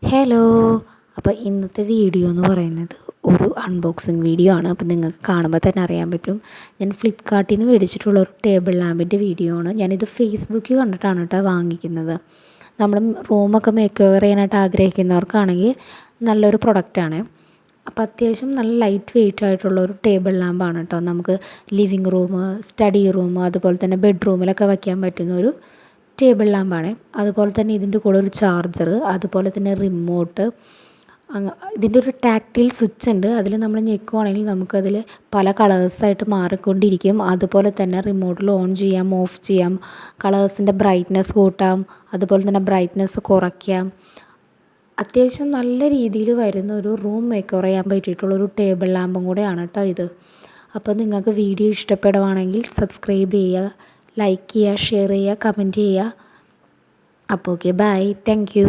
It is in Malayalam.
ഹലോ. അപ്പോൾ ഇന്നത്തെ വീഡിയോ എന്ന് പറയുന്നത് ഒരു അൺബോക്സിങ് വീഡിയോ ആണ്. അപ്പോൾ നിങ്ങൾക്ക് കാണുമ്പോൾ തന്നെ അറിയാൻ പറ്റും ഞാൻ ഫ്ലിപ്പ്കാർട്ടിൽ നിന്ന് മേടിച്ചിട്ടുള്ള ഒരു ടേബിൾ ലാമ്പിൻ്റെ വീഡിയോ ആണ്. ഞാനിത് ഫേസ്ബുക്കിൽ കണ്ടിട്ടാണ് കേട്ടോ വാങ്ങിക്കുന്നത്. നമ്മൾ റൂമൊക്കെ മേക്ക് ഓവർ ചെയ്യാനായിട്ട് ആഗ്രഹിക്കുന്നവർക്കാണെങ്കിൽ നല്ലൊരു പ്രൊഡക്റ്റാണ്. അപ്പോൾ അത്യാവശ്യം നല്ല ലൈറ്റ് വെയിറ്റ് ആയിട്ടുള്ള ഒരു ടേബിൾ ലാമ്പാണ് കേട്ടോ. നമുക്ക് ലിവിങ് റൂം, സ്റ്റഡി റൂം, അതുപോലെ തന്നെ ബെഡ്റൂമിലൊക്കെ വയ്ക്കാൻ പറ്റുന്ന ഒരു ടേബിൾ ലാമ്പാണ്. അതുപോലെ തന്നെ ഇതിൻ്റെ കൂടെ ഒരു ചാർജർ, അതുപോലെ തന്നെ റിമോട്ട്, ഇതിൻ്റെ ഒരു ടാക്ടൈൽ സ്വിച്ച് ഉണ്ട്. അതിൽ നമ്മൾ ഞെക്കുവാണെങ്കിൽ നമുക്കതിൽ പല കളേഴ്സായിട്ട് മാറിക്കൊണ്ടിരിക്കും. അതുപോലെ തന്നെ റിമോട്ടിൽ ഓൺ ചെയ്യാം, ഓഫ് ചെയ്യാം, കളേഴ്സിൻ്റെ ബ്രൈറ്റ്നസ് കൂട്ടാം, അതുപോലെ തന്നെ ബ്രൈറ്റ്നസ് കുറയ്ക്കാം. അത്യാവശ്യം നല്ല രീതിയിൽ വരുന്ന ഒരു റൂം മേക്ക് ഓവർ ചെയ്യാൻ പറ്റിയിട്ടുള്ളൊരു ടേബിൾ ലാമ്പും കൂടെയാണ് കേട്ടോ ഇത്. അപ്പോൾ നിങ്ങൾക്ക് വീഡിയോ ഇഷ്ടപ്പെടുവാണെങ്കിൽ സബ്സ്ക്രൈബ് ചെയ്യുക, ലൈക്ക് ചെയ്യുക, ഷെയർ ചെയ്യുക, കമൻറ്റ് ചെയ്യുക. അപ്പോൾ ഓക്കെ, ബൈ, താങ്ക് യു.